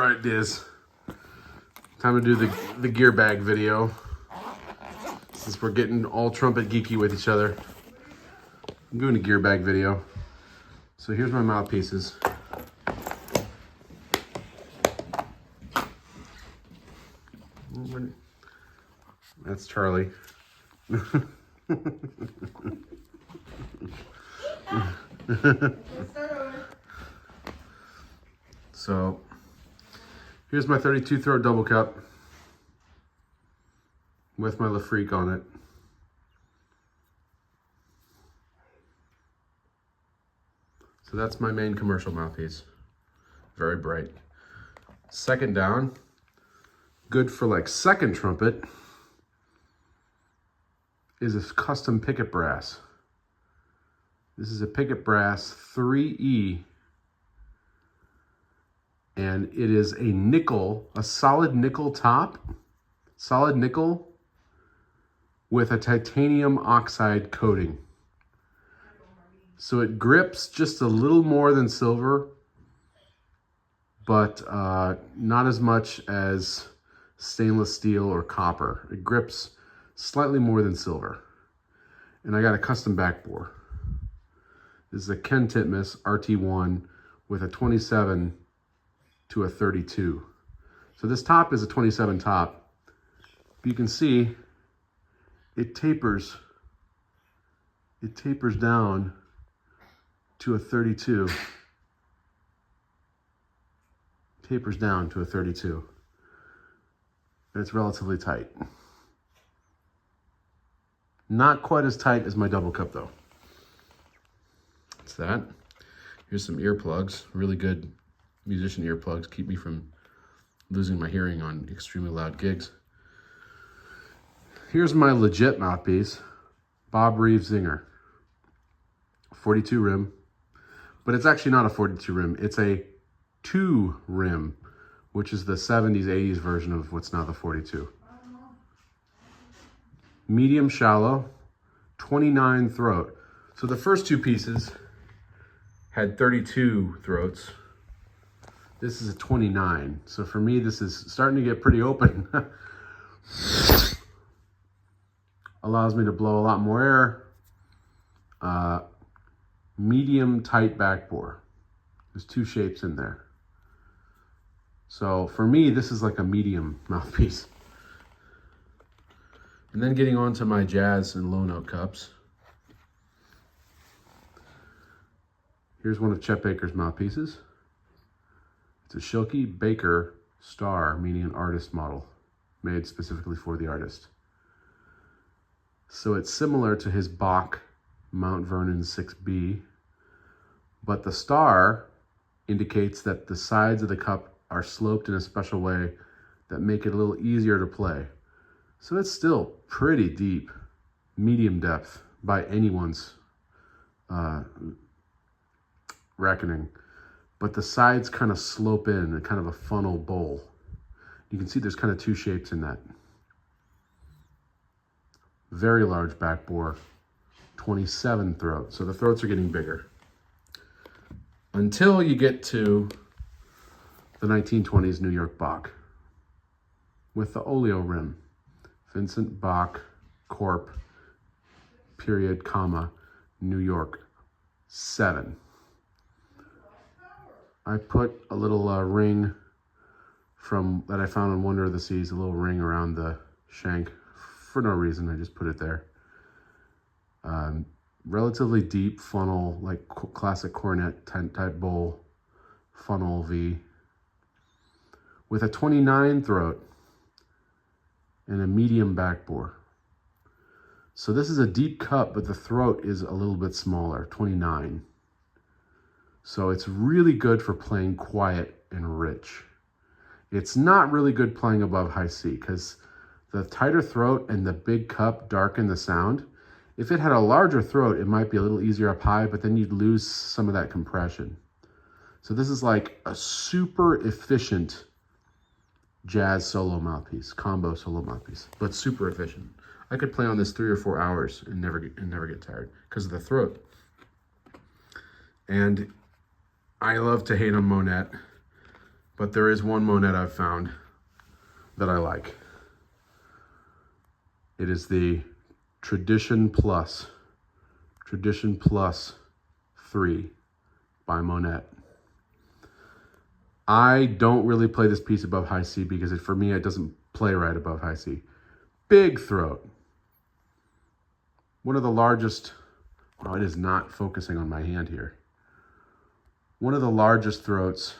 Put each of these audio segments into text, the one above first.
right, Diz. Time to do the Gearbag video. Since we're getting all trumpet geeky with each other, I'm doing a Gearbag video. So here's my mouthpieces. That's Charlie. So here's my 32 throat double cup with my Lafrique on it. So that's my main commercial mouthpiece. Very bright. Second down, good for like second trumpet, is a custom picket brass. This is a picket brass 3E, and it is a nickel, a solid nickel top, solid nickel with a titanium oxide coating. So it grips just a little more than silver, but not as much as stainless steel or copper. It grips slightly more than silver. And I got a custom back bore. This is a Ken Titmus RT1 with a 27 to a 32. So this top is a 27 top. But you can see it tapers down to a 32. Tapers down to a 32. It's relatively tight. Not quite as tight as my double cup though. That's that. Here's some earplugs, really good musician earplugs, keep me from losing my hearing on extremely loud gigs. Here's my legit mouthpiece, Bob Reeves Zinger, 42 rim, but it's actually not a 42 rim, it's a 2 rim, which is the 70s, 80s version of what's now the 42. Medium shallow, 29 throat. So the first two pieces had 32 throats. This is a 29. So for me, this is starting to get pretty open. Allows me to blow a lot more air. Medium tight back bore. There's two shapes in there. So for me, this is like a medium mouthpiece. And then getting on to my jazz and low note cups. Here's one of Chet Baker's mouthpieces. It's a Schilke Baker Star, meaning an artist model, made specifically for the artist. So it's similar to his Bach Mount Vernon 6B, but the star indicates that the sides of the cup are sloped in a special way that make it a little easier to play. So it's still pretty deep, medium depth by anyone's reckoning, but the sides kind of slope in kind of a funnel bowl. You can see there's kind of two shapes in that. Very large back bore, 27 throat. So the throats are getting bigger. Until you get to the 1920s New York Bach with the oleo rim. Vincent Bach, Corp, period, comma, New York, 7. I put a little ring that I found on Wonder of the Seas, a little ring around the shank for no reason. I just put it there. Relatively deep funnel, like classic cornet type bowl, funnel V, with a 29 throat and a medium back bore. So this is a deep cup, but the throat is a little bit smaller, 29. So it's really good for playing quiet and rich. It's not really good playing above high C because the tighter throat and the big cup darken the sound. If it had a larger throat, it might be a little easier up high, but then you'd lose some of that compression. So this is like a super efficient jazz solo mouthpiece, combo solo mouthpiece, but super efficient. I could play on this 3 or 4 hours and never get tired because of the throat. And I love to hate on Monette, but there is one Monette I've found that I like. It is the Tradition Plus 3 by Monette. I don't really play this piece above high C because for me, it doesn't play right above high C. Big throat. One of the largest, oh, it is not focusing on my hand here. One of the largest throats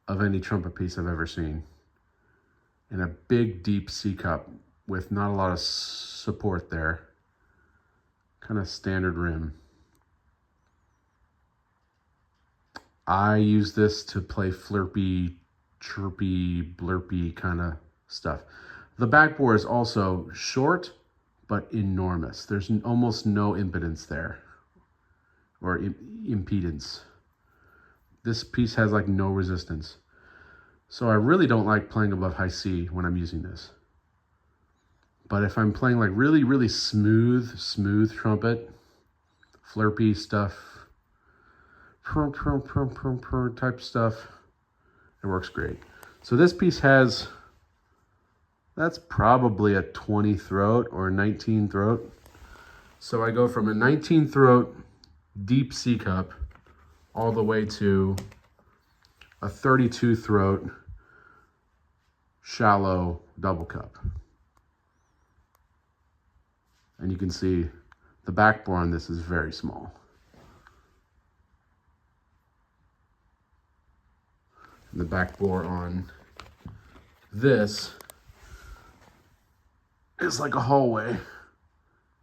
of any trumpet piece I've ever seen. And a big, deep C cup with not a lot of support there. Kind of standard rim. I use this to play flirpy, chirpy, blurpy kind of stuff. The backbore is also short, but enormous. There's almost no impedance there, or impedance. This piece has like no resistance. So I really don't like playing above high C when I'm using this. But if I'm playing like really, really smooth trumpet, flirpy stuff, type stuff, it works great. So this piece has, that's probably a 20 throat or a 19 throat. So I go from a 19 throat deep C cup all the way to a 32 throat shallow double cup. And you can see the backbore on this is very small. And the backbore on this is like a hallway.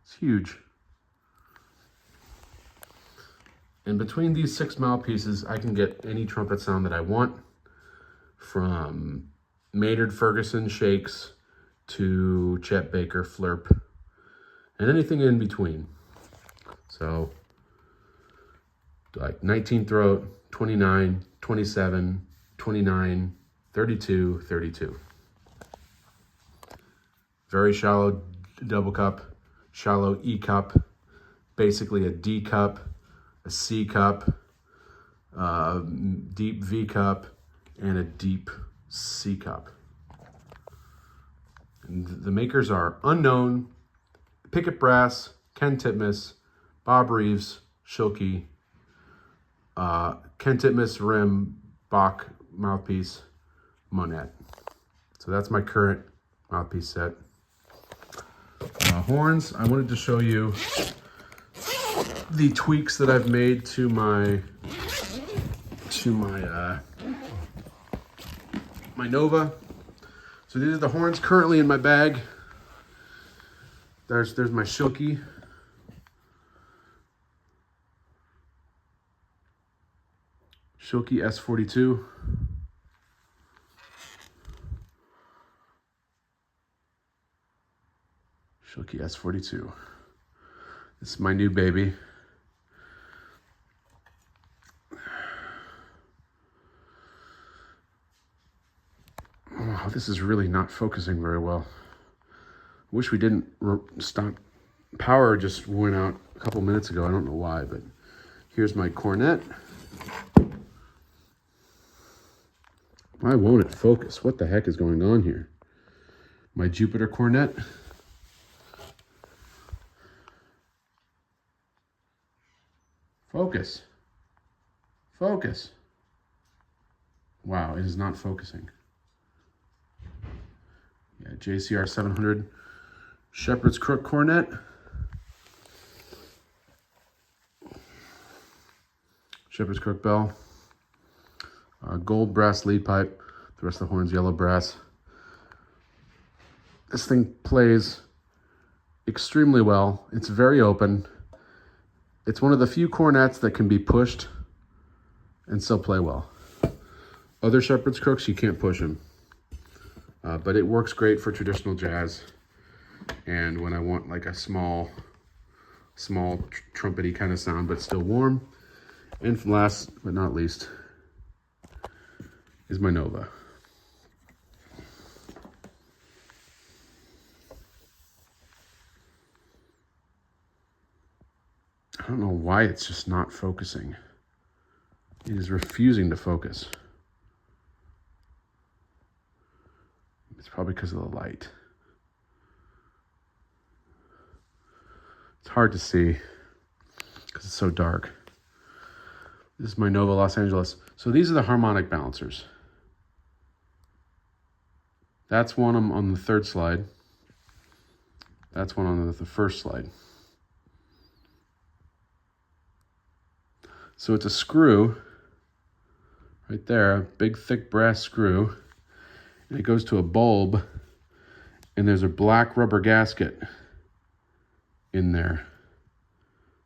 It's huge. And between these 6 mouthpieces, I can get any trumpet sound that I want, from Maynard Ferguson shakes to Chet Baker flirp, and anything in between. So like 19 throat, 29, 27, 29, 32, 32. Very shallow double cup, shallow E cup, basically a D cup, a C cup, deep V cup, and a deep C cup. And the makers are unknown: Pickett Brass, Ken Titmus, Bob Reeves, Schilke, Ken Titmus rim, Bach mouthpiece, Monette. So that's my current mouthpiece set. Horns, I wanted to show you the tweaks that I've made to my my Nova. So these are the horns currently in my bag. There's my Schilke. Schilke S42. Schilke S42. This is my new baby. Oh, this is really not focusing very well. Wish we didn't stop. Power just went out a couple minutes ago. I don't know why, but here's my cornet. Why won't it focus? What the heck is going on here? My Jupiter cornet. Focus. Focus. Wow, it is not focusing. Yeah, JCR 700 Shepherd's Crook cornet. Shepherd's Crook bell. Gold brass lead pipe. The rest of the horns yellow brass. This thing plays extremely well. It's very open. It's one of the few cornets that can be pushed and still play well. Other Shepherd's Crooks, you can't push them. But it works great for traditional jazz. And when I want like a small trumpety kind of sound, but still warm. And last but not least is my Nova. I don't know why it's just not focusing. It is refusing to focus. It's probably because of the light. It's hard to see because it's so dark. This is my Nova Los Angeles. So these are the harmonic balancers. That's one on the third slide. That's one on the first slide. So it's a screw right there, a big thick brass screw, and it goes to a bulb, and there's a black rubber gasket in there.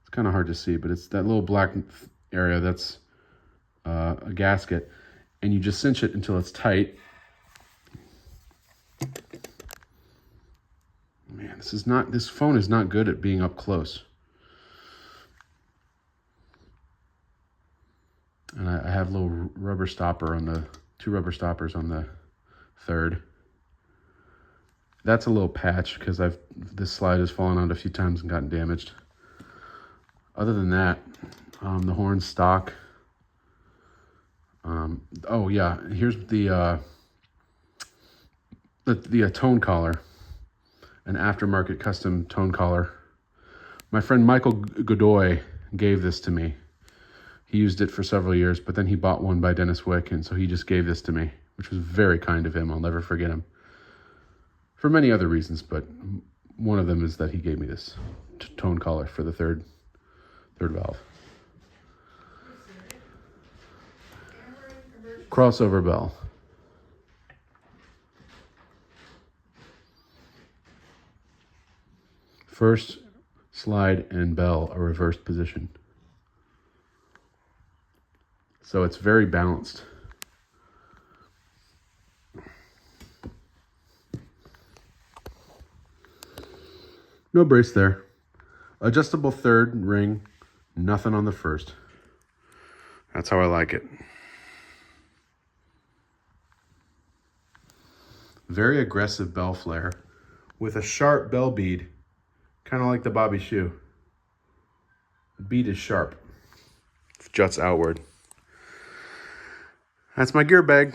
It's kind of hard to see, but it's that little black area that's a gasket, and you just cinch it until it's tight. Man, this phone is not good at being up close. And I have a little rubber stopper on the, 2 rubber stoppers on the third. That's a little patch because this slide has fallen out a few times and gotten damaged. Other than that, the horn's stock. Oh yeah, here's the tone collar, an aftermarket custom tone collar. My friend Michael Godoy gave this to me. He used it for several years, but then he bought one by Dennis Wick, and so he just gave this to me, which was very kind of him. I'll never forget him. For many other reasons, but one of them is that he gave me this tone collar for the third valve. Crossover bell. First slide and bell are reversed position. So it's very balanced. No brace there. Adjustable third ring, nothing on the first. That's how I like it. Very aggressive bell flare with a sharp bell bead, kind of like the Bobby shoe. The bead is sharp. It juts outward. That's my gear bag.